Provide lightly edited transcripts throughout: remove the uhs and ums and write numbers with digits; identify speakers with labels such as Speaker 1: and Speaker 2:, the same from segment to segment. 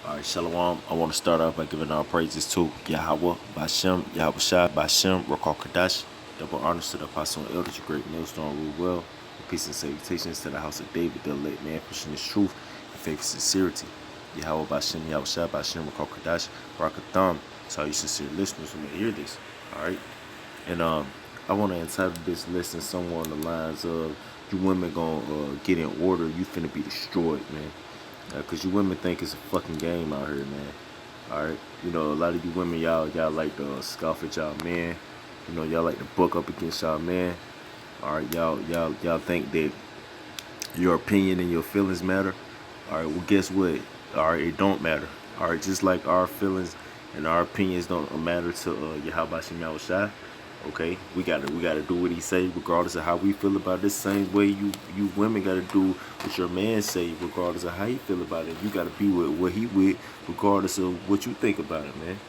Speaker 1: Alright, Shalom. I want to start off by giving all praises to Yahweh, Bashem, Yahweh Shai, Bashem, Rakal Kadash. Double honors to the apostle and elders, your great millstone rule well. Peace and salutations to the house of David, the elect man, pushing his truth and faith and sincerity. Yahweh, Bashem, Yahweh Shai, Bashem, Rakal Kadash, Barakatham. To all you sincere listeners who may hear this. Alright? And I want to entitle this lesson somewhere on the lines of you women gonna get in order, you finna be destroyed, man. Cause you women think it's a fucking game out here, man. Alright? You know, a lot of you women, y'all like to scoff at y'all men. You know, y'all like to buck up against y'all men. Alright, y'all think that your opinion and your feelings matter. Alright, well guess what? Alright, it don't matter. Alright, just like our feelings and our opinions don't matter to Yahweh Shem Shai. Okay, we gotta do what he say, regardless of how we feel about this. Same way you women gotta do what your man say, regardless of how he feel about it. You gotta be with what he with, regardless of what you think about it, man.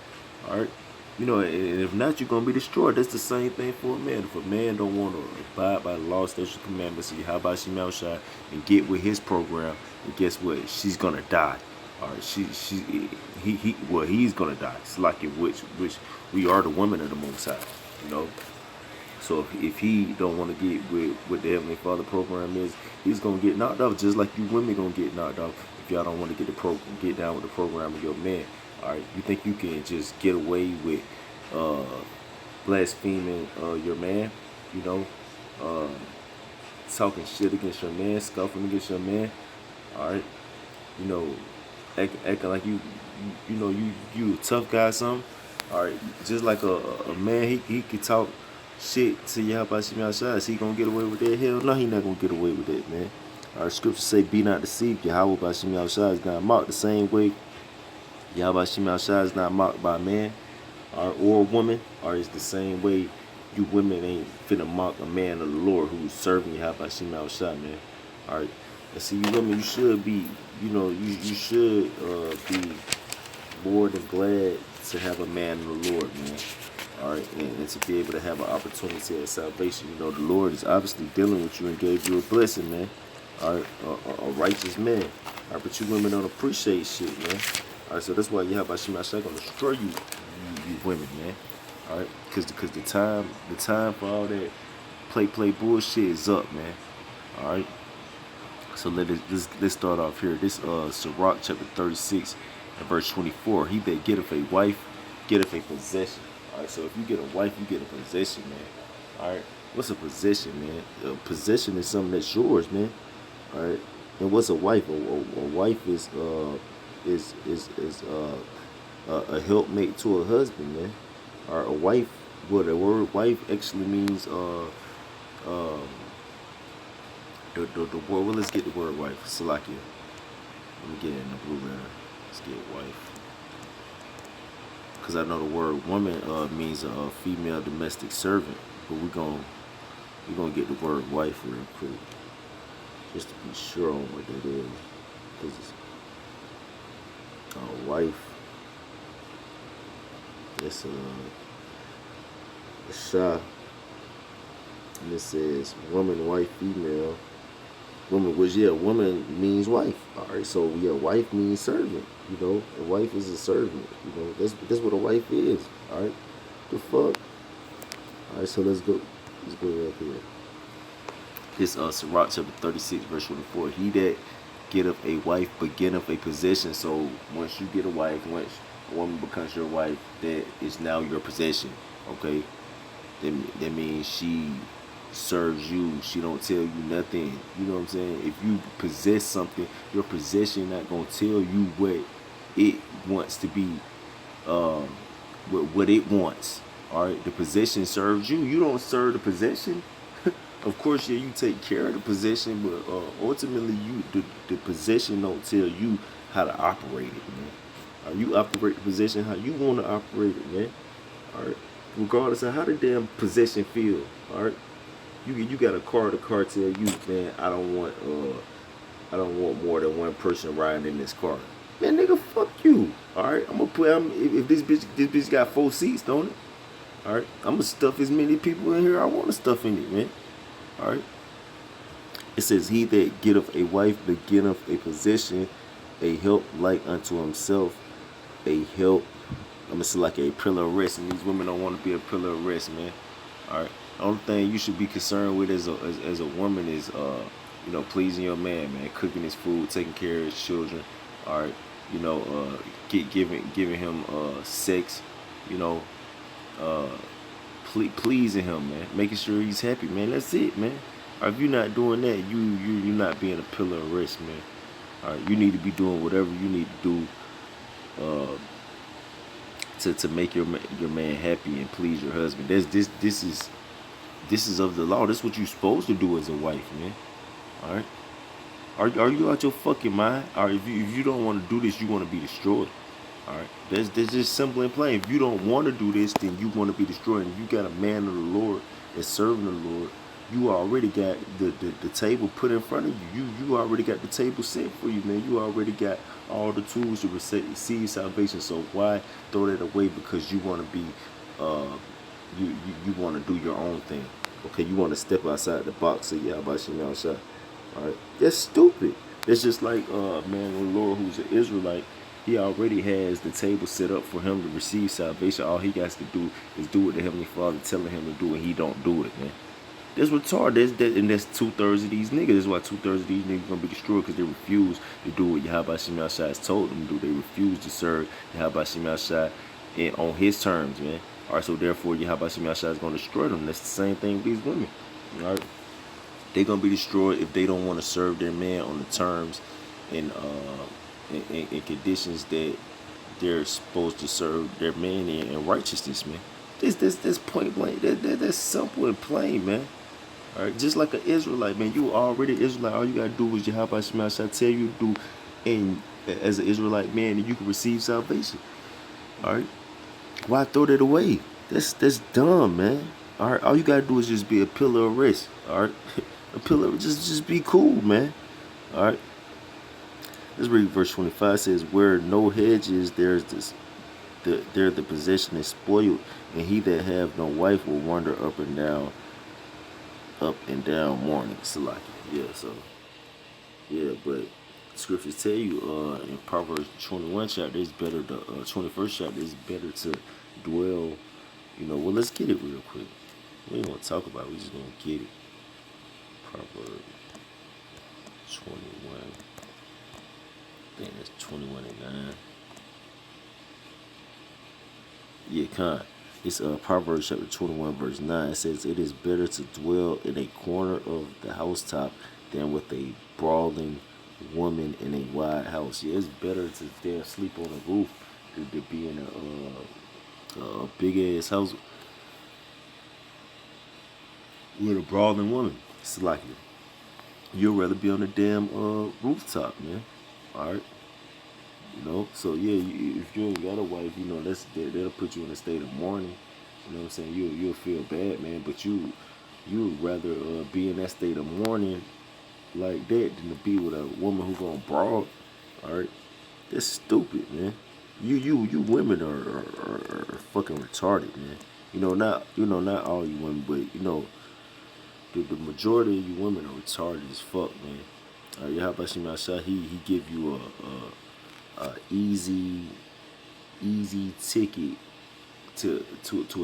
Speaker 1: All right, you know, and if not, you're gonna be destroyed. That's the same thing for a man. If a man don't want to abide by the law, statutes, commandments, how about Shemal Shai and get with his program, and guess what? She's gonna die. All right, he's gonna die. It's like in which we are the women of the Most High. You know, so if he don't want to get with what the Heavenly Father program is, he's gonna get knocked off, just like you women gonna get knocked off if y'all don't want to get down with the program of your man. All right, you think you can just get away with blaspheming your man? You know, talking shit against your man, scoffing against your man. All right, you know, acting like you a tough guy or something. All right, just like a man, he could talk shit to Yahweh Shem Shai. Is he gonna get away with that? Hell no, he not gonna get away with that, man. Our scriptures say, "Be not deceived." Yahweh Shem Shai is not mocked. The same way Yahweh Shem Shai is not mocked by man or a woman. Or it's the same way you women ain't finna mock a man of the Lord who's serving Yahweh Shem Shai, man. All right, and see, you women, you should be, you should be more than glad to have a man in the Lord, man. All right, and to be able to have an opportunity of salvation. You know, the Lord is obviously dealing with you and gave you a blessing, man. All right, a righteous man. All right, but you women don't appreciate shit, man. All right, so that's why Yahweh Shema Shai gonna destroy you women, man. All right, because the time for all that play bullshit is up, man. All right. So let's start off here. This Sirach chapter 36 and verse 24. He that getteth a wife getteth a possession. All right. So if you get a wife, you get a possession, man. All right. What's a possession, man? A possession is something that's yours, man. All right. And what's a wife? A wife is a helpmate to a husband, man. Or a wife. Well, the word wife actually means the word. Well, let's get the word wife. Salakia. Let me get it in the blue letter. Let's get wife. Because I know the word woman means a female domestic servant, but we're gonna get the word wife real quick, just to be sure on what that is. Because it's wife. That's a shah, and it says woman, wife, female. Woman, which woman means wife. All right, so wife means servant. You know, a wife is a servant. You know, that's what a wife is. All right, the fuck. All right, so let's go up here. It's Sirach chapter 36 verse 24. He that getteth a wife beginneth a possession. So once you get a wife, once a woman becomes your wife, that is now your possession. Okay, that means she serves you. She don't tell you nothing. You know what I'm saying? If you possess something, your possession not gonna tell you what it wants to be, what it wants. All right, the possession serves you. You don't serve the possession. Of course, yeah, you take care of the possession, but ultimately, the possession don't tell you how to operate it, man. You operate the possession how you want to operate it, man. All right, regardless of how the damn possession feel. All right. You got a car, the car tell you, man, I don't want more than one person riding in this car. Man, nigga, fuck you. Alright, if this bitch got 4 seats, don't it? Alright, I'm gonna stuff as many people in here I want to stuff in it, man. Alright. It says, he that getteth a wife beginneth a possession, a help like unto himself, a help. I'm gonna say like a pillar of rest, and these women don't want to be a pillar of rest, man. All right. The only thing you should be concerned with as a woman is pleasing your man, man, cooking his food, taking care of his children. All right. You know, giving him sex. You know, uh, pleasing him, man, making sure he's happy, man. That's it, man. Or if you're not doing that, you're not being a pillar of rest, man. All right. You need to be doing whatever you need to do. To make your man happy and please your husband. This is of the law. This is what you're supposed to do as a wife, man. All right. Are you out your fucking mind? All right. If you don't want to do this, you want to be destroyed. All right. That's just simple and plain. If you don't want to do this, then you want to be destroyed. And if you got a man of the Lord that's serving the Lord, you already got the table put in front of you. You already got the table set for you, man. You already got all the tools to receive salvation. So why throw that away because you want to be, uh, you want to do your own thing? Okay, you want to step outside the box. So yeah, about you know, shot. All right, that's stupid. It's just like man of the Lord who's an Israelite. He already has the table set up for him to receive salvation. All he got to do is do what the Heavenly Father telling him to do, and he don't do it, man. That's retarded. And that's 2/3 of these niggas. That's why 2/3 of these niggas gonna be destroyed because they refuse to do what Yahweh Shemel Shai has told them to do. They refuse to serve Yahweh Shemel Shai on his terms, man. All right, so therefore Yahweh Shemel Shai is gonna destroy them. That's the same thing with these women. All right, they gonna be destroyed if they don't want to serve their man on the terms and in conditions that they're supposed to serve their man in righteousness, man. This point blank. That's simple and plain, man. All right, just like an Israelite, man. You already Israelite. All you gotta do is Yahweh Shemel Shai tell you to do, and as an Israelite man, and you can receive salvation. All right, why throw that away? That's dumb, man. All right, all you gotta do is just be a pillar of rest. All right, a pillar, just be cool, man. All right, let's read verse 25. It says, "Where no hedges, there's this." There the possession is spoiled, and he that have no wife will wander up and down mourning. Salaki. Yeah, so yeah, but scriptures tell you in Proverbs 21 chapter it's better to 21st chapter it's better to dwell. Well, let's get it real quick. We ain't gonna talk about it, we just gonna get it. Proverbs 21. I think that's 21 and 9. Yeah, con. It's Proverbs chapter 21, verse 9. It says, "It is better to dwell in a corner of the housetop than with a brawling woman in a wide house." Yeah, it's better to dare sleep on the roof than to be in a big ass house with a brawling woman. It's like you'd rather be on the damn rooftop, man. All right. So yeah, if you ain't got a wife, that'll put you in a state of mourning. You know what I'm saying? You'll feel bad, man. But you'd rather be in that state of mourning like that than to be with a woman who gonna brawl. All right, that's stupid, man. You women are fucking retarded, man. Not all you women, but the majority of you women are retarded as fuck, man. How about Shema Shah? He give you a easy ticket to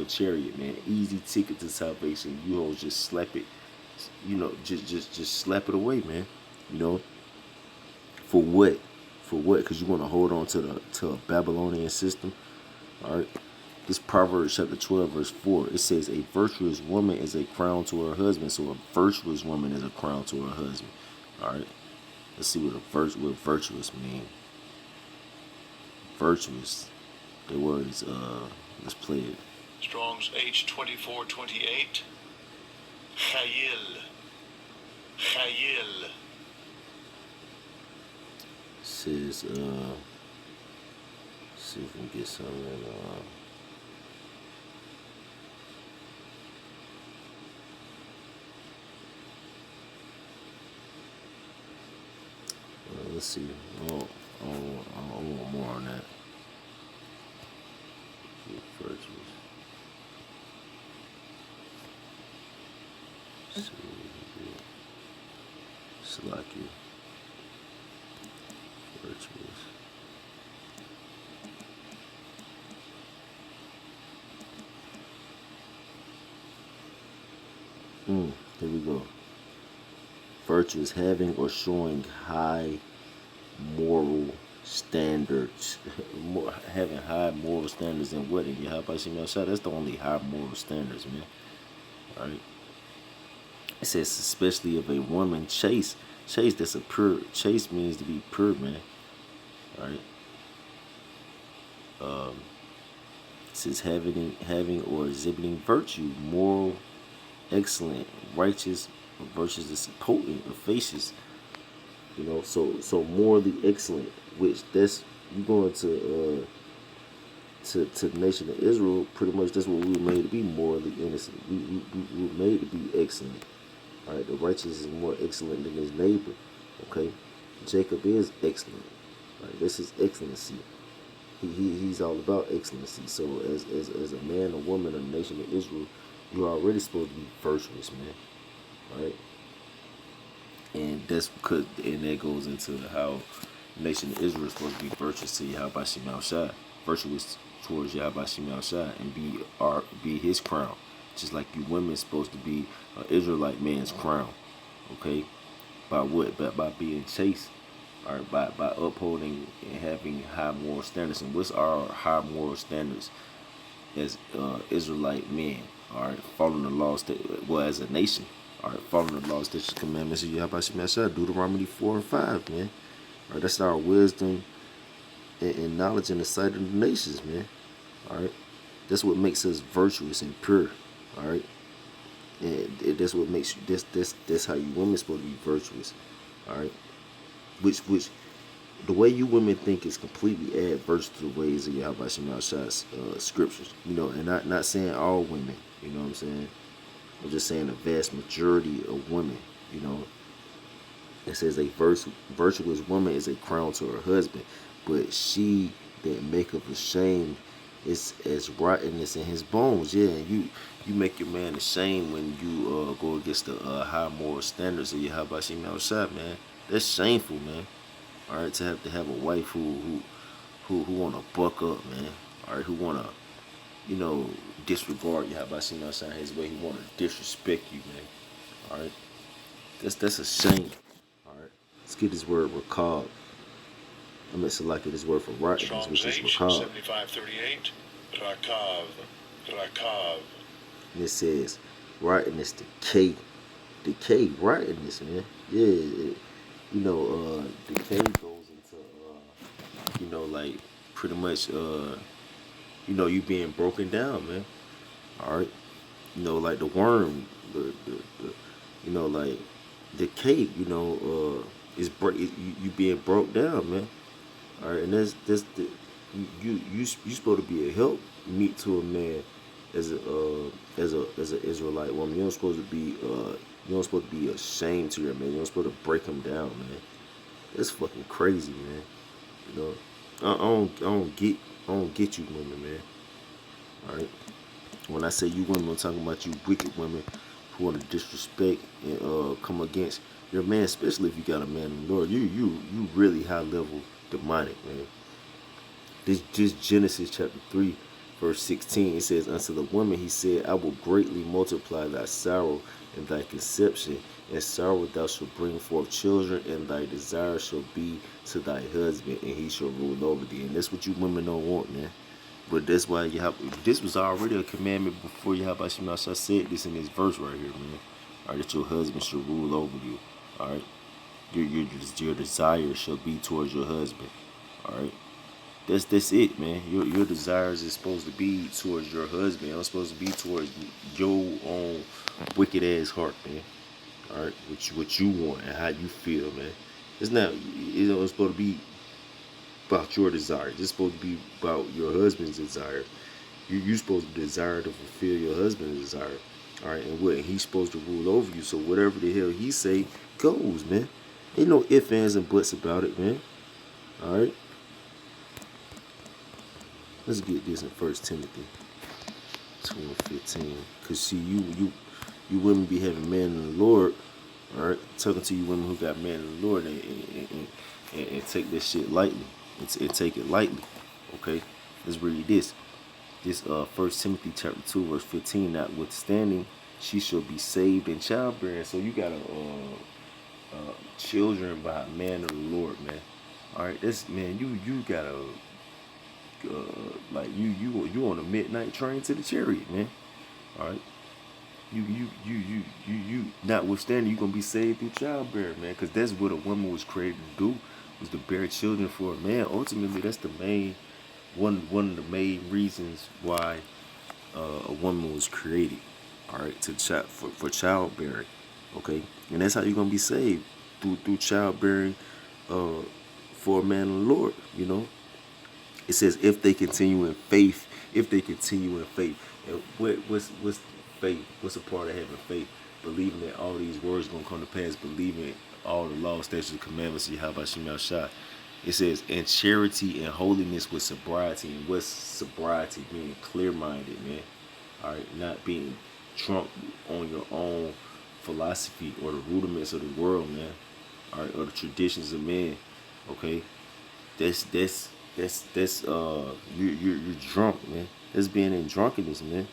Speaker 1: a chariot, man. Easy ticket to salvation. You hoes just slap it, just slap it away, man. For what? For what? Because you want to hold on to a Babylonian system. All right. This Proverbs chapter 12, verse 4. It says, "A virtuous woman is a crown to her husband." So a virtuous woman is a crown to her husband. All right. Let's see what virtuous mean. Virtuous. The word is let's play it.
Speaker 2: Strong's H2428. Chayil. Chayil.
Speaker 1: Says see if we can get something let's see. Oh, I want more on that. Virtuous. Slacky. Virtuous. virtuous. Here we go. Virtuous, having or showing high moral standards. Having high moral standards in what? In Yahweh Shem Yahshua, that's the only high moral standards, man. Alright? It says, especially if a woman chaste. Chaste, that's a pure. Chaste means to be pure, man. Alright? It says having or exhibiting virtue, moral, excellent, righteous, virtues is potent, efficacious. You know, so morally excellent, which that's you going to the nation of Israel. Pretty much that's what we were made to be, morally innocent. We were made to be excellent. All right, the righteous is more excellent than his neighbor. Okay, Jacob is excellent. All right, this is excellency. He's all about excellency. So as a man, a woman, a nation of Israel, you're already supposed to be virtuous, man. All right. And that's because, and that goes into how the nation of Israel is supposed to be virtuous to Yahweh Shemel Shai, virtuous towards Yahweh Shemel Shai, and be his crown, just like you women are supposed to be an Israelite man's crown. Okay, by what? By being chaste, or by upholding and having high moral standards. And what's our high moral standards as Israelite men? All right, following the laws that, well, as a nation. All right, following the laws, statutes, commandments of Yahweh Shemashah, Deuteronomy 4 and 5, man. All right, that's our wisdom and knowledge in the sight of the nations, man. All right, that's what makes us virtuous and pure. All right, and that's what makes you. That's how you women supposed to be virtuous. All right, which the way you women think is completely adverse to the ways of Yahweh Shemashah's scriptures. You know, and not saying all women. You know what I'm saying? I'm just saying the vast majority of women, you know. It says a virtuous woman is a crown to her husband, but she that maketh ashamed is as rottenness in his bones. Yeah, you make your man ashamed when you go against the high moral standards of Yahweh Shem Shai, man. That's shameful, man. All right, to have a wife who wanna buck up, man. All right, who wanna disregard Yahweh Shem Shai his way. He wanna disrespect you, man. All right, that's a shame. All right, let's get this word recalled. I meant selected this word for rottenness, which is recalled.
Speaker 2: 7538, Rakav.
Speaker 1: And it says rottenness, decay, rottenness, man. Yeah, decay goes into like pretty much you being broken down, man. All right, like the worm, the like the cake, is you being broke down, man. All right, and that's the you supposed to be a help meet to a man as an Israelite woman. You don't supposed to be ashamed to your man. You don't supposed to break him down, man. That's fucking crazy, man. You know, I don't get you women, man. All right. When I say you women, I'm talking about you wicked women who want to disrespect and come against your man, especially if you got a man in the Lord. You really high level demonic, man. This Genesis chapter 3, verse 16. It says, unto the woman he said, I will greatly multiply thy sorrow and thy conception, and sorrow thou shalt bring forth children, and thy desire shall be to thy husband, and he shall rule over thee. And that's what you women don't want, man. But that's why this was already a commandment before Yahweh Shemashah said this in this verse right here, man. All right, that your husband shall rule over you. All right, your desire shall be towards your husband. All right, that's it, man. Your desires is supposed to be towards your husband. It's supposed to be towards your own wicked ass heart, man. All right, what you want and how you feel, man. It's not. It's supposed to be about your desire. It's supposed to be about your husband's desire. You're supposed to desire to fulfill your husband's desire. All right, and he's supposed to rule over you. So whatever the hell he say goes, man. Ain't no ifs, ands, and buts about it, man. All right. Let's get this in 1 Timothy 2:15. Cause see, you women be having men in the Lord. All right, talking to you women who got men in the Lord, and and take this shit lightly. And take it lightly. Okay? Let's read this. This 1 Timothy chapter 2, verse 15. Notwithstanding, she shall be saved in childbearing. So you got children by a man of the Lord, man. All right, this man, you gotta like you on a midnight train to the chariot, man. All right, you. Notwithstanding, you gonna be saved through childbearing, man, because that's what a woman was created to do, was to bear children for a man. Ultimately, that's the main one of the main reasons why a woman was created. All right, for childbearing. Okay, and that's how you're gonna be saved through childbearing uh, for a man of the Lord. You know, it says if they continue in faith, if they continue in faith. And what's faith? What's a part of having faith? Believing that all these words gonna come to pass. Believing all the law, statutes, and commandments. How about Shemal Shah? It says, and charity and holiness with sobriety. And what's sobriety? Being clear-minded, man. All right, not being drunk on your own philosophy or the rudiments of the world, man. All right, or the traditions of men. Okay, that's you're drunk, man. That's being in drunkenness, man.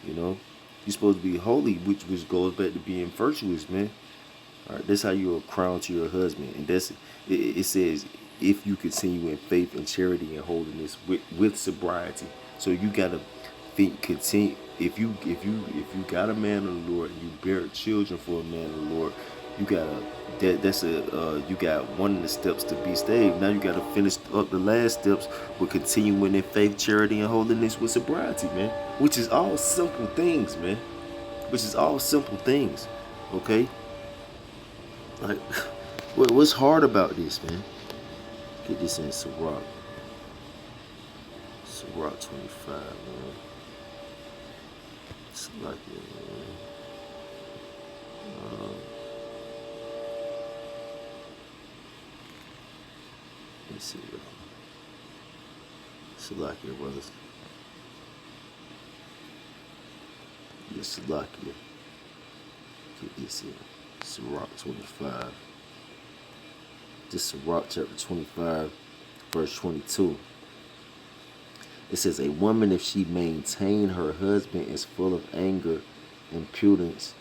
Speaker 1: You know, you're supposed to be holy, which goes back to being virtuous, man. All right, that's how you're crowned to your husband, and it says if you continue in faith and charity and holiness with sobriety. So you gotta continue. If you got a man of the Lord and you bear children for a man of the Lord, you gotta you got one of the steps to be saved. Now you gotta finish up the last steps with continuing in faith, charity, and holiness with sobriety, man. Which is all simple things, man. Which is all simple things. Okay. Like, what's hard about this, man? Get this in Sirach. Sirach 25, man. It's like it, man. Let's see, bro. Salakia, brothers. Yes, Salakia. Get this in. Sirach 25. This Sirach chapter 25, verse 22. It says, a woman, if she maintain her husband, is full of anger, impudence,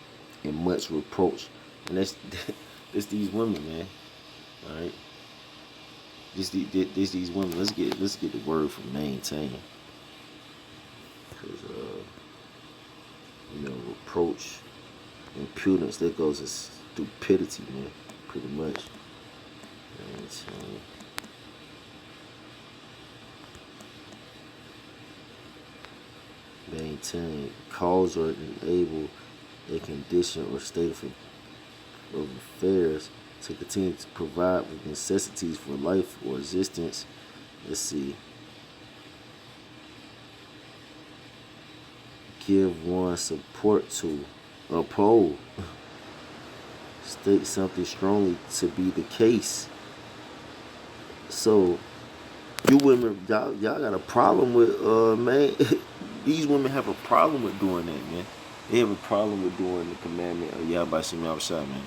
Speaker 1: and much reproach. And that's these women, man. All right. These women. Let's get the word for maintain. Because reproach, impudence, that goes as stupidity, man. Pretty much. Maintain, cause or enable a condition or state of affairs to continue to provide with necessities for life or existence. Let's see. Give one support to, uphold, state something strongly to be the case. So, you women, y'all got a problem with, man. These women have a problem with doing that, man. They have a problem with doing the commandment of Yahweh Shem Shah, man.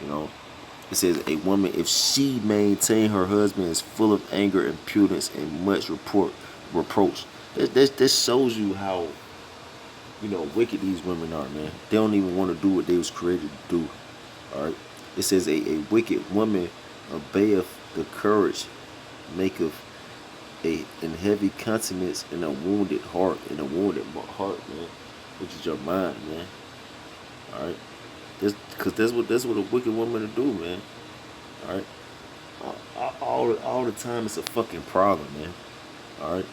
Speaker 1: You know, it says a woman, if she maintain her husband, is full of anger, impudence, and much reproach. That shows you how, wicked these women are, man. They don't even want to do what they was created to do. All right. It says a wicked woman obeyeth the courage, maketh an heavy countenance and a wounded heart, man, which is your mind, man. All right, because that's what a wicked woman to do, man. All right, all the time it's a fucking problem, man. All right,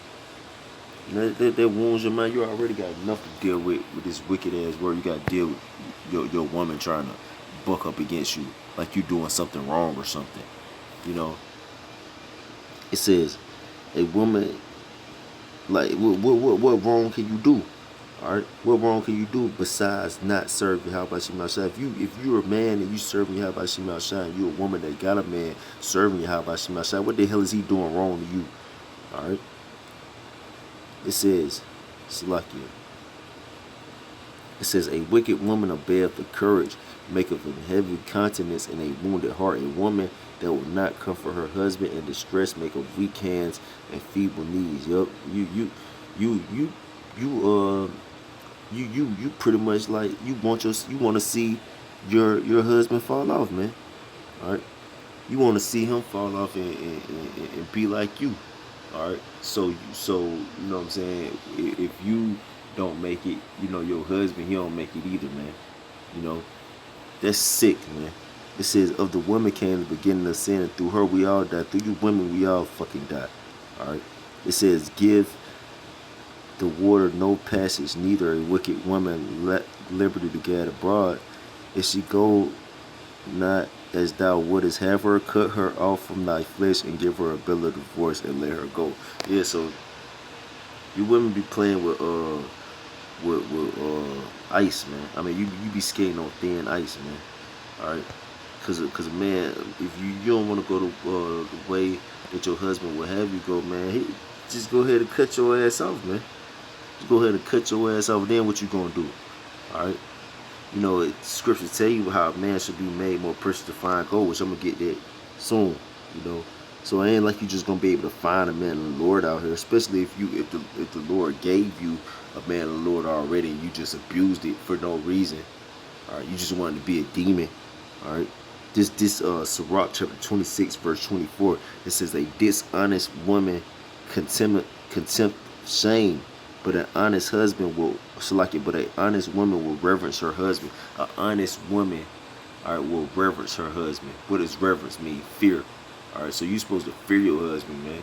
Speaker 1: that wounds your mind. You already got enough to deal with this wicked ass word. You got to deal with your woman trying to buck up against you like you doing something wrong or something. It says, a woman, like, what wrong can you do? All right, what wrong can you do besides not serving Yahweh Shem Shah? If you're a man and you serving Yahweh Shem Shah, and you're a woman that got a man serving Yahweh Shem Shah, what the hell is he doing wrong to you? All right. It says, Salakia. It says, a wicked woman obeyeth the courage, maketh a heavy countenance and a wounded heart. A woman that will not comfort her husband in distress, make of weak hands and feeble knees. Yup, you, you, you, you pretty much like you want to see your husband fall off, man. All right, you want to see him fall off and be like you. All right, so you know what I'm saying. If you don't make it, you know your husband he don't make it either, man. You know that's sick, man. It says of the woman came the beginning of sin, and through her we all die. Through you women we all fucking die. All right. It says give the water no passage, neither a wicked woman let liberty to gad abroad. If she go not as thou wouldest have her, cut her off from thy flesh and give her a bill of divorce and let her go. Yeah, so you wouldn't be playing with ice, man. I mean, you be skating on thin ice, man. All right, cause man, if you don't want to go the way that your husband will have you go, man, just go ahead and cut your ass off, man. Just go ahead and cut your ass off. Then what you gonna do? All right. You know, scriptures tell you how a man should be made more precious to find gold, which I'm gonna get that soon. You know, so it ain't like you just gonna be able to find a man of the Lord out here, especially if the Lord gave you a man of the Lord already and you just abused it for no reason. All right, you just wanted to be a demon. All right, this Sirach chapter 26 verse 24. It says a dishonest woman contempt shame. But an honest husband will but an honest woman will reverence her husband. An honest woman, all right, will reverence her husband. What does reverence mean? Fear. All right, so you're supposed to fear your husband, man.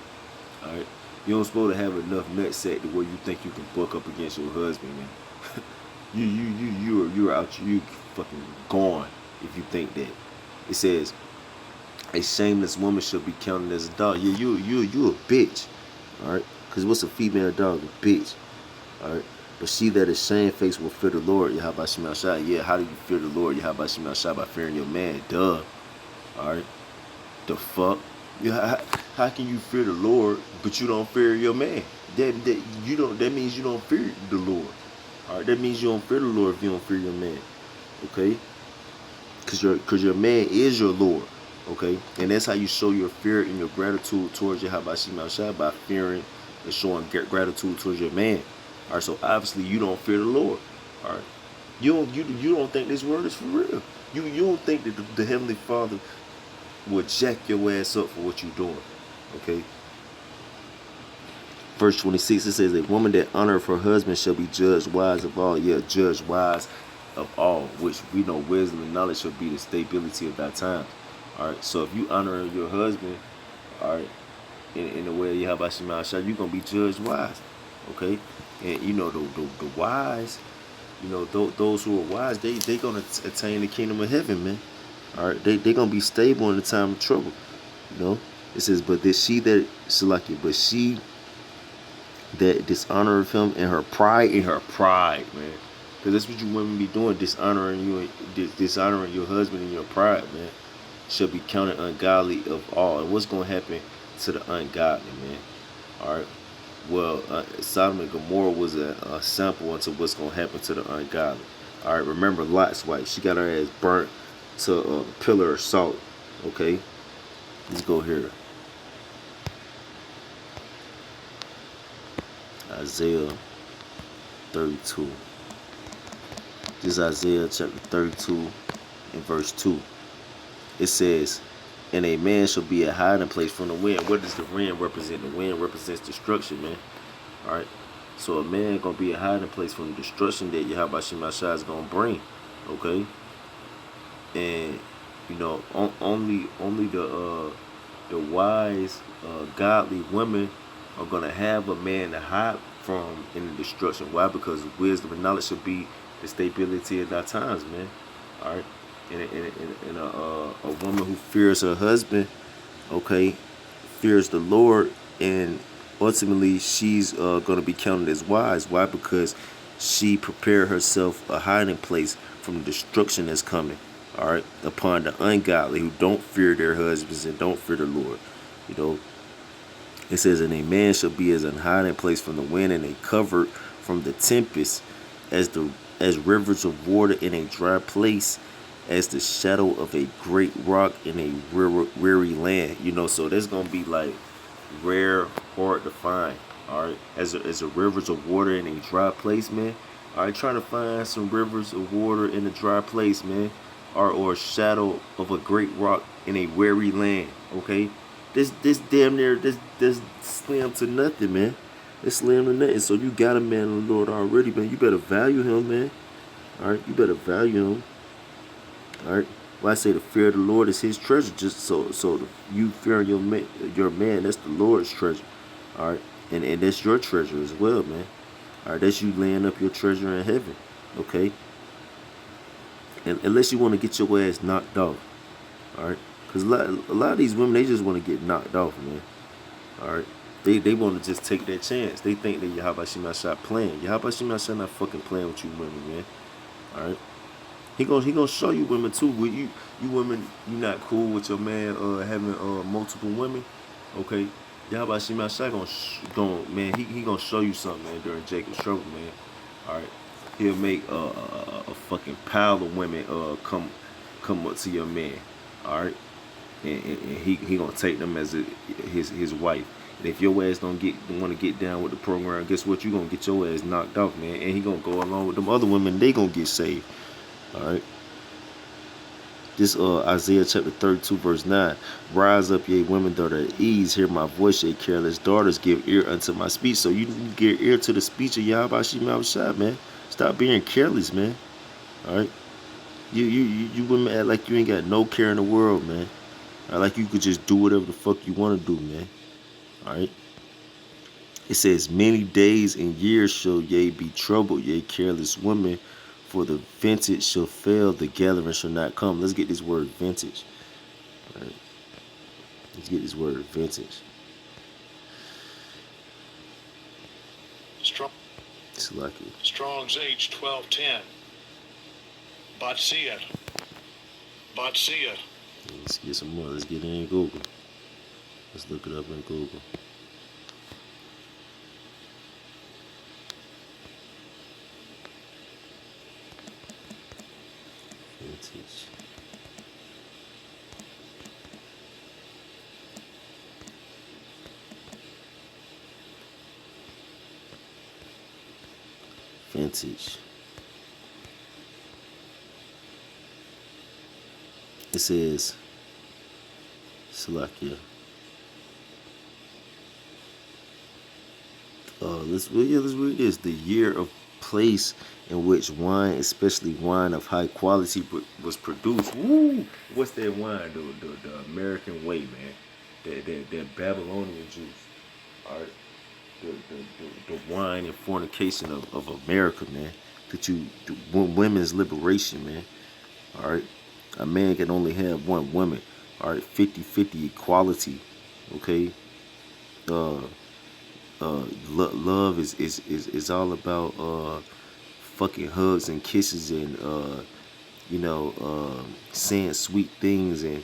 Speaker 1: All right, you don't supposed to have enough nutsack to where you think you can buck up against your husband, man. you're out, you fucking gone if you think that. It says a shameless woman should be counted as a dog. Yeah, you a bitch. All right, because what's a female dog? A bitch. Alright, but she that is shamefaced will fear the Lord. Yahweh Shema Shai. Yeah, how do you fear the Lord? Yahweh Shema Shai by fearing your man. Duh. Alright, the fuck? Yeah, how can you fear the Lord but you don't fear your man? That means you don't fear the Lord. Alright, that means you don't fear the Lord if you don't fear your man. Okay, cause your man is your Lord. Okay, and that's how you show your fear and your gratitude towards Yahweh Shema Shai, by fearing and showing gratitude towards your man. All right, so obviously you don't fear the Lord. All right, you don't think this word is for real. You don't think that the Heavenly Father will jack your ass up for what you're doing. Okay. Verse 26, it says, a woman that honoreth her husband shall be judged wise of all. Yeah, judged wise of all, which we know wisdom and knowledge shall be the stability of that time. All right, so if you honor your husband, all right, in the way of Yahweh Shema Shai, you're gonna be judged wise. Okay. And you know the wise, you know those who are wise, they gonna attain the kingdom of heaven, man. All right, they gonna be stable in the time of trouble. You know, it says, but she that dishonoreth him in her pride, man. Because that's what you women be doing, dishonoring your husband in your pride, man. Shall be counted ungodly of all. And what's gonna happen to the ungodly, man? All right. Well, Sodom and Gomorrah was a sample into what's going to happen to the ungodly. All right, remember Lot's wife. She got her ass burnt to a pillar of salt. Okay, let's go here. Isaiah 32. This is Isaiah chapter 32 and verse 2. It says, and a man shall be a hiding place from the wind. What does the wind represent? The wind represents destruction, man. All right. So a man gonna be a hiding place from the destruction that Yahweh Shema Shai is gonna bring. Okay. And you know, only the wise, godly women are gonna have a man to hide from in the destruction. Why? Because wisdom and knowledge should be the stability of our times, man. All right. And a woman who fears her husband, okay, fears the Lord, and ultimately she's going to be counted as wise. Why? Because she prepared herself a hiding place from the destruction that's coming, all right, upon the ungodly who don't fear their husbands and don't fear the Lord. You know, it says, and a man shall be as an hiding place from the wind and a covert from the tempest, as rivers of water in a dry place. as the shadow of a great rock in a weary land. So that's gonna be like rare, hard to find. All right, as a rivers of water in a dry place, man. All right, trying to find some rivers of water in a dry place, man, or a shadow of a great rock in a weary land. Okay, this damn near this slim to nothing, man. It's slim to nothing. So you got a man of the Lord already, man. You better value him, man. All right, you better value him. All right. Well, I say the fear of the Lord is His treasure. Just you fearing your man, that's the Lord's treasure. All right, and that's your treasure as well, man. All right, that's you laying up your treasure in heaven. Okay, and unless you want to get your ass knocked off. All right, because a lot of these women, they just want to get knocked off, man. All right. They want to just take that chance. They think that Yahweh Shema Shah playing. Yahweh Shema Shah not fucking playing with you women, man. All right. He gonna show you women too. With you women, you not cool with your man having multiple women. Okay, Yahweh Shema Shai gonna man. He gonna show you something, man, during Jacob's trouble, man. All right, he'll make a fucking pile of women come up to your man. All right, and he gonna take them as his wife. And if your ass don't want to get down with the program, guess what? You gonna get your ass knocked off, man. And he gonna go along with them other women. They gonna get saved. All right. This Isaiah chapter 32 verse 9. Rise up, ye women that are at ease. Hear my voice, ye careless daughters. Give ear unto my speech. So you give ear to the speech of Yahweh Shema Shai, man. Stop being careless, man. All right. You women act like you ain't got no care in the world, man. All right, like you could just do whatever the fuck you want to do, man. All right. It says, many days and years shall ye be troubled, ye careless women. For the vintage shall fail, the gathering shall not come. Let's get this word vintage. All right. Let's get this word vintage. It's lucky.
Speaker 2: Strong's H1210. Batsia.
Speaker 1: Let's get some more. Let's get it in Google. Let's look it up in Google. Vintage. Vintage. It says Salakia. Let's read this. The year of place in which wine, especially wine of high quality, was produced. Woo! What's that wine? The American way, man. That Babylonian juice. All right. The wine and fornication of America, man. Women's liberation, man. All right. A man can only have one woman. All right. 50-50 equality. Okay. Love is all about fucking hugs and kisses and saying sweet things and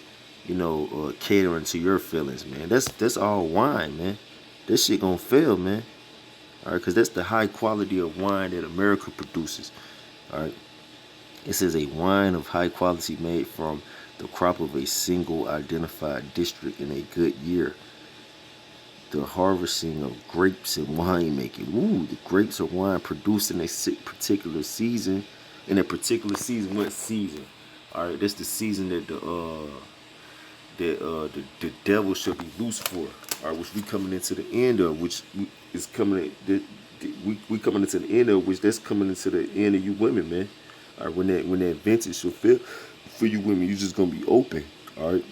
Speaker 1: catering to your feelings, man. That's all wine, man. This shit gonna fail, man. All right, because that's the high quality of wine that America produces. All right, it says a wine of high quality made from the crop of a single identified district in a good year. The harvesting of grapes and wine making. Ooh, the grapes or wine produced in a particular season. In a particular season, what season? All right, that's the season that the devil shall be loose for. All right, which we coming into the end of, which is coming. We coming into the end of, which that's coming into the end of you women, man. All right, when that vintage shall fill for you women, you just gonna be open. All right.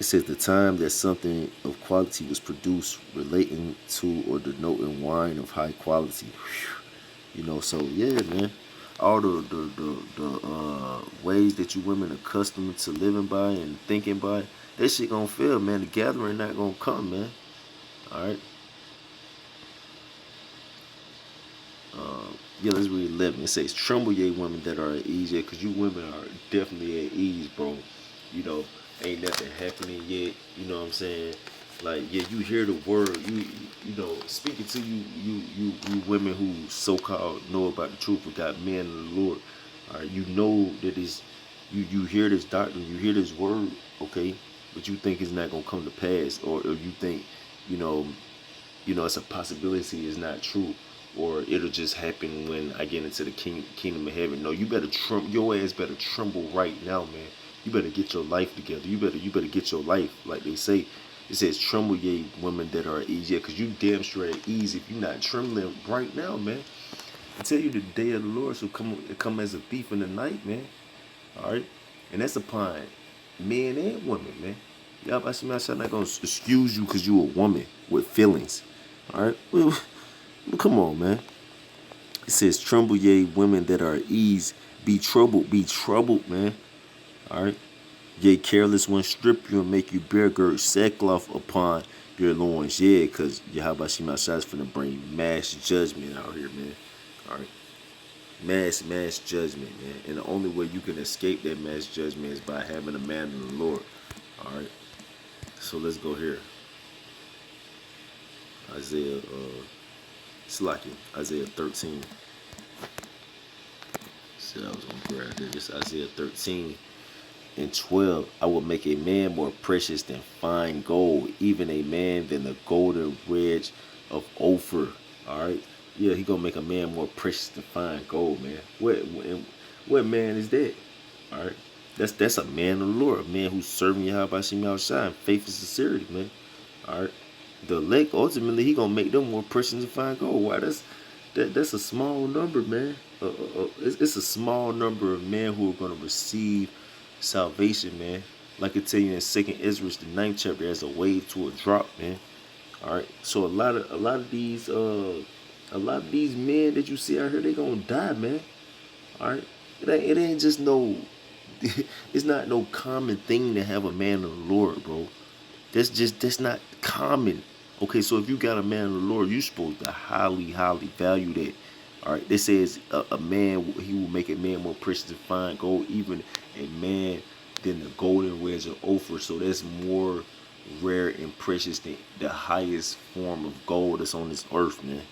Speaker 1: It says the time that something of quality was produced relating to or denoting wine of high quality. So yeah, man. All the ways that you women are accustomed to living by and thinking by, that shit gonna fail, man. The gathering not gonna come, man. All right. Let's read 11. It says, tremble ye women that are at ease, yeah, because you women are definitely at ease, bro. Ain't nothing happening yet. You know what I'm saying? Like, yeah, you hear the word. Speaking to you women who so-called know about the truth but got men in the Lord. All right, you know that is, you hear this doctrine, you hear this word, okay, but you think it's not gonna come to pass, or you think, you know, it's a possibility it's not true, or it'll just happen when I get into the kingdom of heaven. No, you better tremble. Your ass better tremble right now, man. You better get your life together. You better get your life, like they say. It says, "Tremble, ye women that are at ease." Yeah, cause you damn sure at ease if you're not trembling right now, man. I tell you, the day of the Lord shall come as a thief in the night, man. All right, and that's upon men and women, man. Y'all, I'm not gonna excuse you because you a woman with feelings. All right, well, come on, man. It says, "Tremble, ye women that are at ease. Be troubled, man." All right. Yea, careless one strip you and make you bare gird sackcloth upon your loins. Yeah, because Yahweh Shema is finna bring mass judgment out here, man. All right. Mass judgment, man. And the only way you can escape that mass judgment is by having a man of the Lord. All right. So let's go here. Isaiah, Slaki, Isaiah 13. Said I was gonna grab this. This Isaiah 13:12. I will make a man more precious than fine gold, even a man than the golden wedge of Ophir. All right. Yeah, he gonna make a man more precious than fine gold, man. What man is that? All right. That's a man of the Lord, a man who's serving Yahweh Shem Shine, faith and sincerity, man. All right. The elect, ultimately, he gonna make them more precious than fine gold. Why? That's a small number, man. It's a small number of men who are gonna receive salvation, man. Like I tell you in Second Ezra, the 9th chapter, as a wave to a drop, man. All right. So a lot of these men that you see out here, they gonna die, man. All right. It ain't just no. It's not no common thing to have a man of the Lord, bro. That's not common. Okay, so if you got a man of the Lord, you supposed to highly value that. All right, this says a man, he will make a man more precious than fine gold, even a man than the golden wedge of Ophir. So that's more rare and precious than the highest form of gold that's on this earth, man.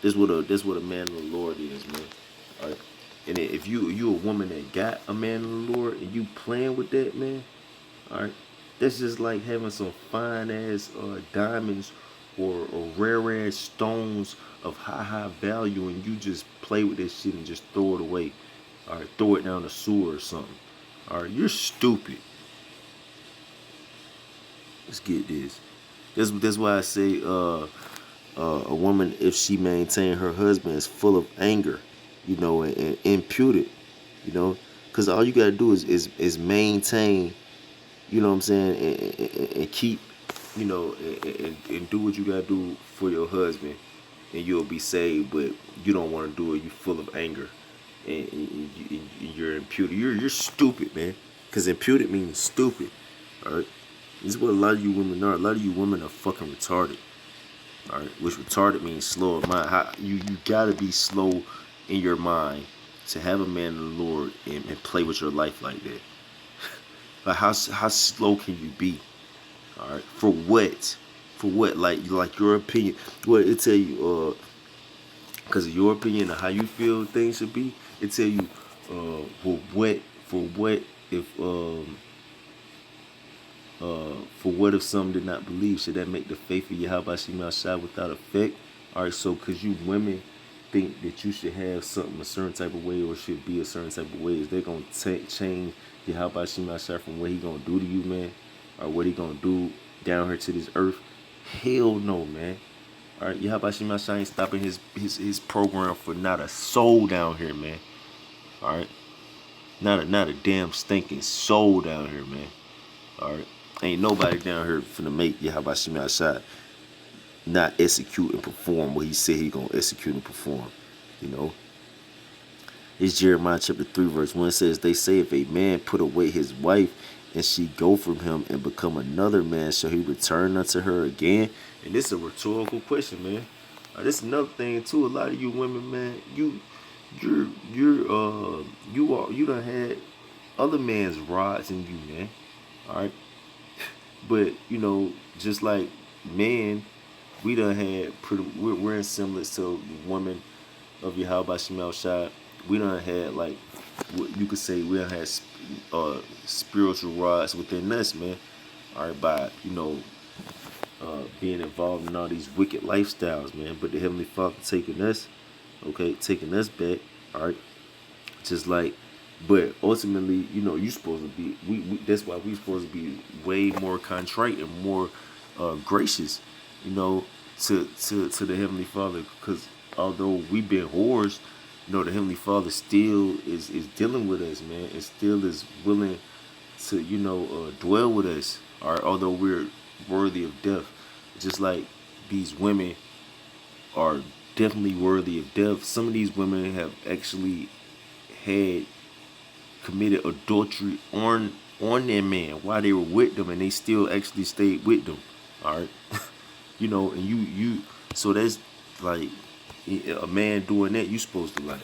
Speaker 1: This what a man of the Lord is, man. All right, and if you a woman that got a man of the Lord and you playing with that, man, all right, that's just like having some fine ass diamonds or rare ass stones of high value, and you just play with this shit and just throw it away. All right, throw it down the sewer or something. All right, you're stupid. Let's get this. That's why I say a woman, if she maintain her husband, is full of anger, and imputed, because all you gotta do is maintain, you know what I'm saying, and keep, and do what you gotta do for your husband, and you'll be saved. But you don't want to do it. You're full of anger, and you're imputed. You're stupid, man. Because imputed means stupid. All right. This is what a lot of you women are. A lot of you women are fucking retarded. All right. Which retarded means slow of mind. You gotta be slow in your mind to have a man of the Lord and play with your life like that. Like how slow can you be? All right. For what? For what? Like your opinion. Well, it tell you because of your opinion of how you feel things should be. It tell you for what if some did not believe? Should that make the faith of Yahweh Shema Shai without effect? All right. So because you women think that you should have something a certain type of way or should be a certain type of way, is they gonna change Yahweh Shema Shai from what he gonna do to you, man, or what he gonna do down here to this earth? Hell no, man. All right, Yahweh Shema Shai ain't stopping his program for not a soul down here, man. All right, not a damn stinking soul down here, man. All right, ain't nobody down here finna make Yahweh Shema Shai not execute and perform what he said he gonna execute and perform. It's Jeremiah chapter 3 verse 1. It says, they say, if a man put away his wife and she go from him and become another man, shall he return unto her again? And this is a rhetorical question, man. This is another thing too. A lot of you women, man, you done had other man's rods in you, man. All right, but just like men, we done had we're in semblance to women of Yahweh Shema Shai. we done had like what you could say we done had spiritual rods within us, man. All right, by being involved in all these wicked lifestyles, man. But the Heavenly Father taking us, okay, taking us back, all right. Just like, but ultimately, you supposed to be. We that's why we supposed to be way more contrite and more gracious, to the Heavenly Father. Because although we've been whores, the Heavenly Father still is dealing with us, man, and still is willing to dwell with us. All right, although we're worthy of death, just like these women are definitely worthy of death. Some of these women have actually had committed adultery on their man while they were with them, and they still actually stayed with them. All right, and you so that's like a man doing that. You supposed to like,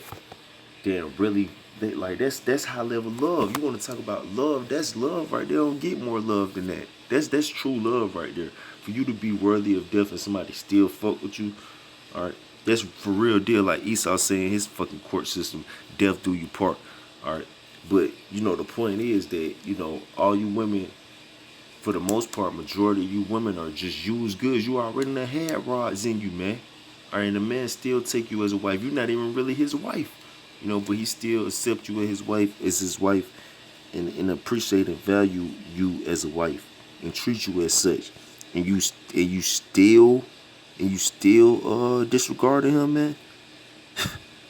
Speaker 1: damn, really. Like that's high level love. You want to talk about love? That's love right there. Don't get more love than that. That's true love right there. For you to be worthy of death and somebody still fuck with you, all right. That's for real deal. Like Esau saying his fucking court system, death do you part. All right. But the point is that all you women, for the most part, majority of you women are just used goods. You already done had rods in you, man. All right, and the man still take you as a wife. You're not even really his wife, but he still accept you as his wife, and appreciate and value you as a wife, and treat you as such, and you still disregarding him, man.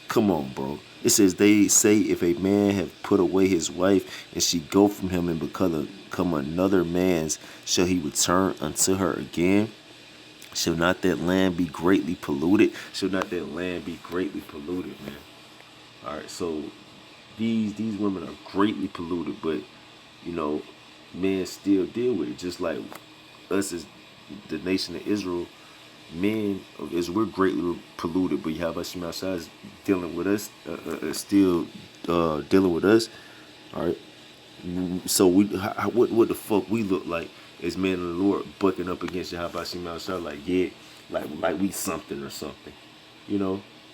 Speaker 1: Come on, bro. It says they say if a man have put away his wife and she go from him and become another man's, shall he return unto her again? Shall not that land be greatly polluted? Shall not that land be greatly polluted, man? All right, so these women are greatly polluted, but men still deal with it, just like us as the nation of Israel. Men is we're greatly polluted, but Yahweh Shema Shai is dealing with us, still dealing with us. All right. So what the fuck we look like as men of the Lord bucking up against Yahweh Shema Shai, like like we something or something,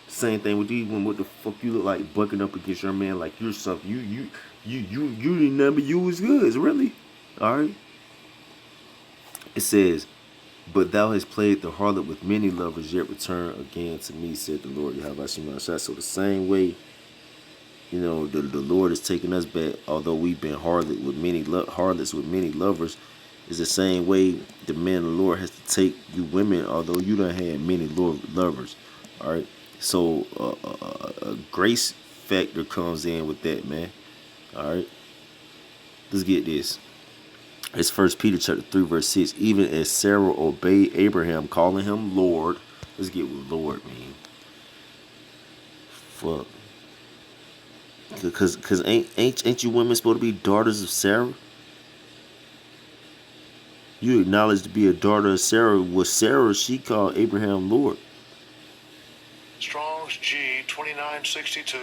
Speaker 1: Same thing with these women. What the fuck you look like bucking up against your man like you're something? You didn't never use goods, really? All right. It says, but thou hast played the harlot with many lovers, yet return again to me, said the Lord Yahweh Shema Shai. So the same way, the Lord is taking us back, although we've been harlots with many lovers, is the same way the man of the Lord has to take you women, although you done had many lovers. All right. So a grace factor comes in with that, man. All right. Let's get this. It's 1 Peter chapter 3, verse 6. Even as Sarah obeyed Abraham, calling him Lord. Let's get what Lord mean. Fuck. Cause ain't you women supposed to be daughters of Sarah? You acknowledge to be a daughter of Sarah. Was Sarah, she called Abraham Lord.
Speaker 2: Strong's G 2962.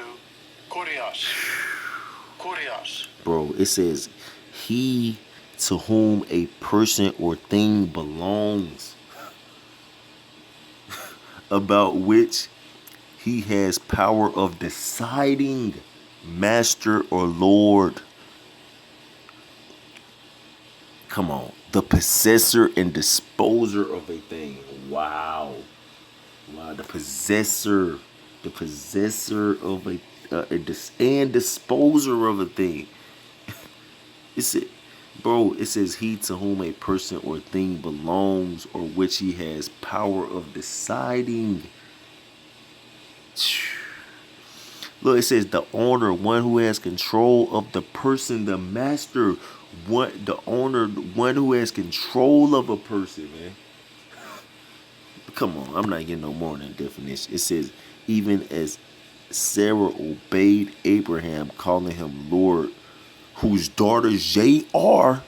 Speaker 2: Kurios.
Speaker 1: Bro, it says he to whom a person or thing belongs, about which he has power of deciding, master or Lord. Come on. The possessor and disposer of a thing. Wow. The possessor of a and disposer of a thing. It says he to whom a person or thing belongs, or which he has power of deciding. Look, it says the owner, one who has control of the person, the master, the owner, one who has control of a person, man. Come on, I'm not getting no more than that definition. It says, even as Sarah obeyed Abraham, calling him Lord, whose daughters they are,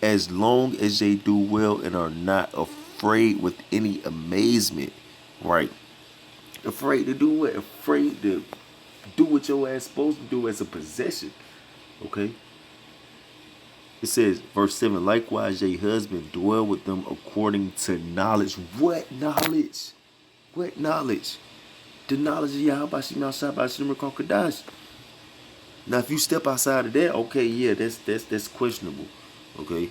Speaker 1: as long as they do well and are not afraid with any amazement. Right. Afraid to do what? Afraid to do what your ass supposed to do as a possession. Okay. It says, verse 7, likewise your husband dwell with them according to knowledge. What knowledge? What knowledge? the knowledge of Yahweh Shem Shah Bashim Konkadash. Now, if you step outside of that, okay, yeah, that's questionable. Okay.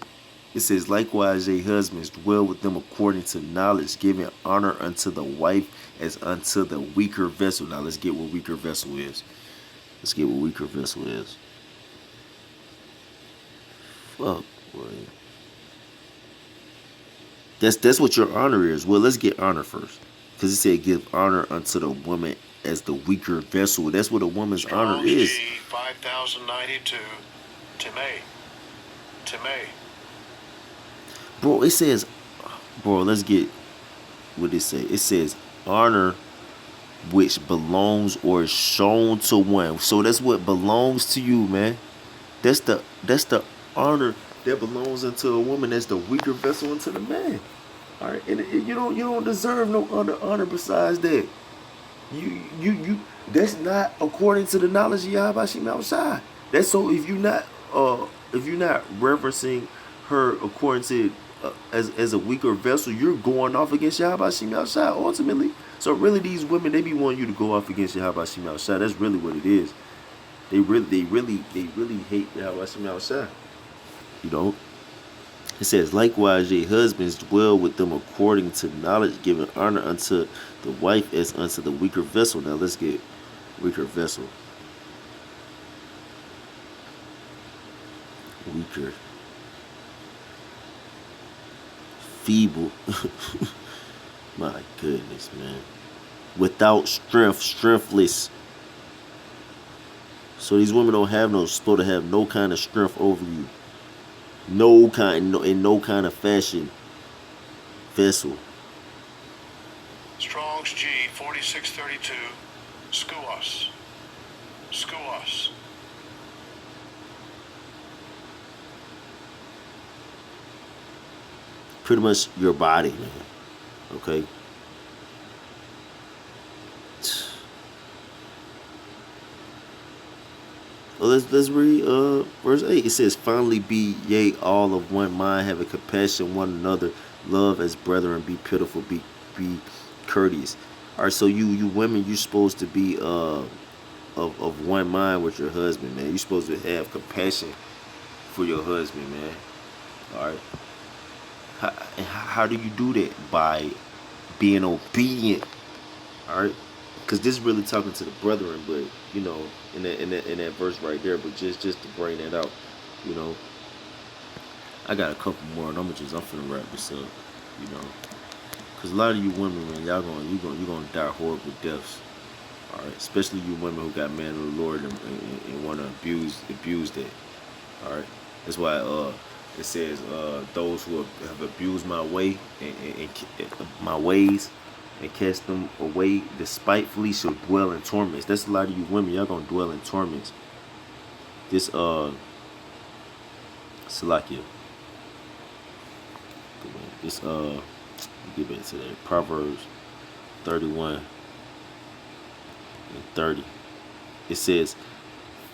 Speaker 1: It says, likewise, ye husbands, dwell with them according to knowledge, giving honor unto the wife as unto the weaker vessel. Now, let's get what weaker vessel is. Let's get what weaker vessel is. Fuck, boy. That's what your honor is. Well, let's get honor first. Because it said, give honor unto the woman as the weaker vessel. That's what a woman's honor is.
Speaker 2: G 5092. Timei.
Speaker 1: Bro, it says, bro, let's get what it say. It says, honor which belongs or is shown to one. So that's what belongs to you, man. That's the honor that belongs into a woman. That's the weaker vessel into the man. All right, and you don't deserve no other honor besides that. You that's not according to the knowledge of Yahweh Shem outside. That's so if you're not referencing her according to as a weaker vessel, you're going off against Yahweh Shem outside ultimately. So really, these women, they be wanting you to go off against Yahweh Shem outside. That's really what it is. They really hate Yahweh Shem outside. You know. It says, likewise, ye husbands, dwell with them according to knowledge, giving honor unto the wife as unto the weaker vessel. Now let's get weaker vessel. Weaker. Feeble. My goodness, man. Without strength, strengthless. So these women don't have supposed to have no kind of strength over you. In no kind of fashion. Vessel.
Speaker 2: Strong's G 4632. Skuos.
Speaker 1: Pretty much your body, man. Okay. Well, let's read verse 8. It says, finally be ye all of one mind, having compassion one another, love as brethren, be pitiful, be courteous. All right, so you women, you're supposed to be of one mind with your husband, man. You're supposed to have compassion for your husband, man. All right. How do you do that? By being obedient. All right. Because this is really talking to the brethren, but you know, in that verse right there, but just to bring that out, you know, I got a couple more, and I'm finna wrap this up, you know, because a lot of you women, man, you're gonna die horrible deaths, all right, especially you women who got man of the Lord and want to abuse that, all right. That's why it says those who have abused my way and my ways, and cast them away despitefully shall dwell in torments. That's a lot of you women. Y'all gonna dwell in torments. This Salakia. This get back to that. Proverbs 31 and 30. It says,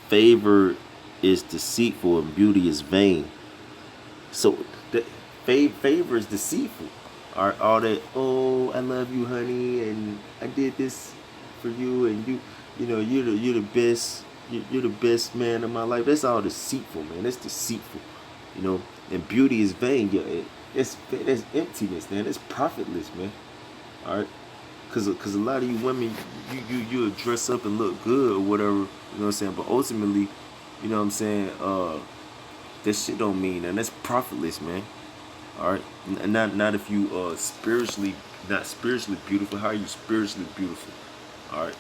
Speaker 1: favor is deceitful and beauty is vain. So the favor is deceitful. All that, oh, I love you, honey, and I did this for you, and you know, you're the best, you're the best man in my life. That's all deceitful, man. That's deceitful, you know. And beauty is vain. Yeah, that's emptiness, man. It's profitless, man. All right, cause a lot of you women, you dress up and look good or whatever, you know what I'm saying. But ultimately, you know what I'm saying, that shit don't mean that. That's profitless, man. All right, and not if you not spiritually beautiful. How are you spiritually beautiful? All right,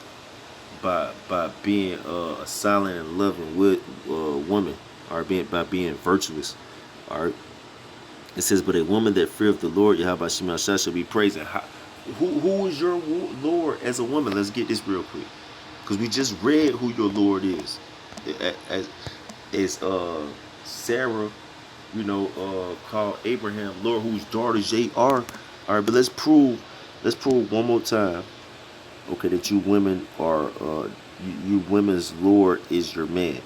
Speaker 1: by being a silent and loving woman. All right, by being virtuous. All right, it says, but a woman that feareth the Lord, Yahweh Shem Shah, shall be praised. And who is your Lord as a woman? Let's get this real quick, because we just read who your Lord is. As Sarah, you know, called Abraham Lord, whose daughters they are. All right, but let's prove one more time, okay, that you women are, you women's Lord is your man.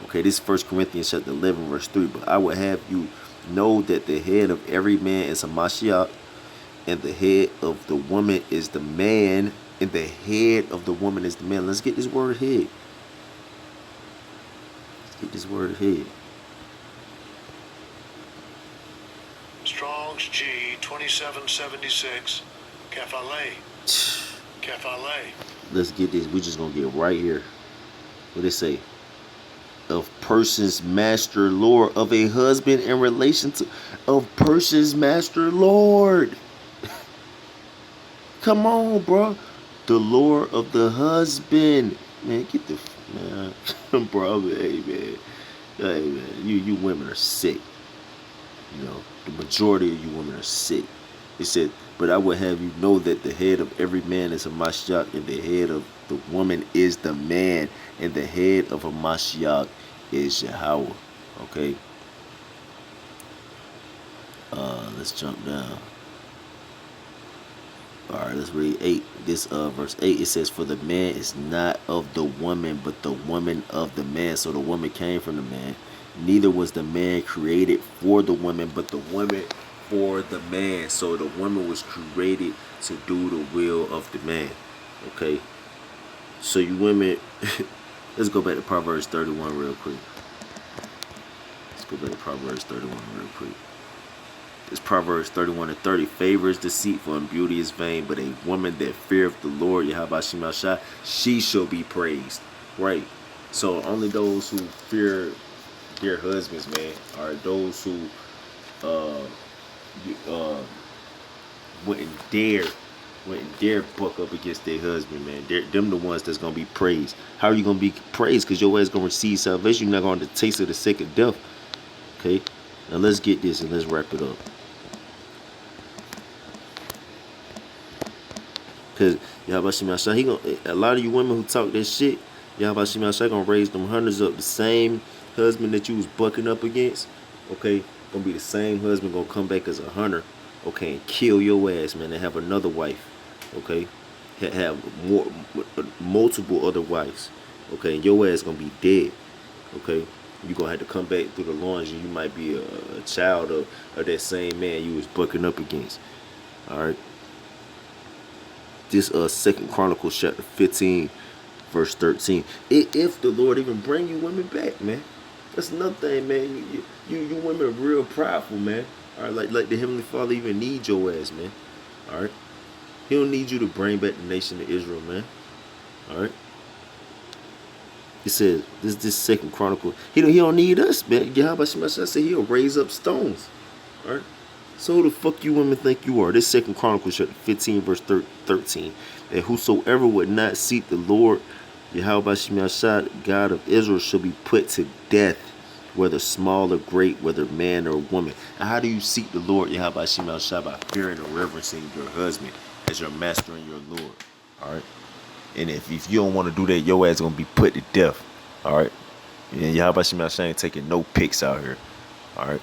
Speaker 1: Okay, this is 1 Corinthians chapter 11, verse 3. But I would have you know that the head of every man is a Mashiach, and the head of the woman is the man, And the head of the woman is the man. Let's get this word head. Let's get this word head.
Speaker 2: Strong's G 2776. Kephale. Kephale.
Speaker 1: Let's get this. We're just gonna get right here. What they say? Of person's master lord, of a husband in relation to, of person's master lord. Come on, bro. The lord of the husband. Man, get the man, bro. Hey man, you women are sick. You know, the majority of you women are sick. It said, but I would have you know that the head of every man is a Mashiach, and the head of the woman is the man, and the head of a Mashiach is Yahweh. Okay. Let's jump down. Alright, let's read 8. This verse 8, it says, for the man is not of the woman, but the woman of the man. So the woman came from the man. Neither was the man created for the woman, but the woman for the man. So the woman was created to do the will of the man. Okay. So you women, let's go back to Proverbs 31 real quick. Let's go back to Proverbs 31 real quick. It's Proverbs 31:30. Favor is deceitful and beauty is vain, but a woman that feareth the Lord, Yahweh Shemashah, she shall be praised. Right. So only those who fear their husbands, man, are those who wouldn't dare buck up against their husband, man. Them the ones that's gonna be praised. How are you gonna be praised? Because your ass gonna receive salvation. You're not gonna taste of the second death. Okay. Now let's get this and let's wrap it up. Because Yahweh Shemashah, he gonna, a lot of you women who talk that shit, Yahweh Shemashah gonna raise them hunters up. The same husband that you was bucking up against, okay, gonna be the same husband gonna come back as a hunter, okay, and kill your ass, man, and have another wife, okay, have multiple other wives, okay, and your ass gonna be dead, okay. You gonna have to come back through the loins, and you might be a child of that same man you was bucking up against. All right. This 2 Chronicles chapter 15, verse 13. If the Lord even bring you women back, man. That's another thing, man. You women are real prideful, man. All right, like the Heavenly Father even need your ass, man. All right. He don't need you to bring back the nation of Israel, man. All right. It says this 2 Chronicle. He don't need us, man. Yahweh Shemashah said he'll raise up stones. All right. So who the fuck you women think you are? This 2 Chronicles chapter 15 verse 13. And whosoever would not seek the Lord, Yahweh Shemashah, God of Israel, shall be put to death, whether small or great, whether man or woman. And how do you seek the Lord, Yahweh Shemashah? By fearing and reverencing your husband as your master and your Lord. All right. And if you don't want to do that, your ass gonna be put to death. All right. And Yahweh Shemashah ain't taking no pics out here. All right.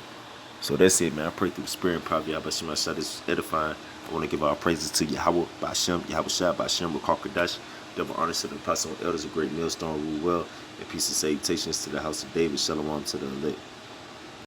Speaker 1: So that's it, man. I pray through the spirit and power. Yahweh Shemashah is edifying. I want to give our praises to Yahweh Bashem, Yahweh Shah Bashem, Rakar Kadash. Double honor to the apostle and elders, a great millstone rule well. And peace and salutations to the house of David. Shalom to the elect.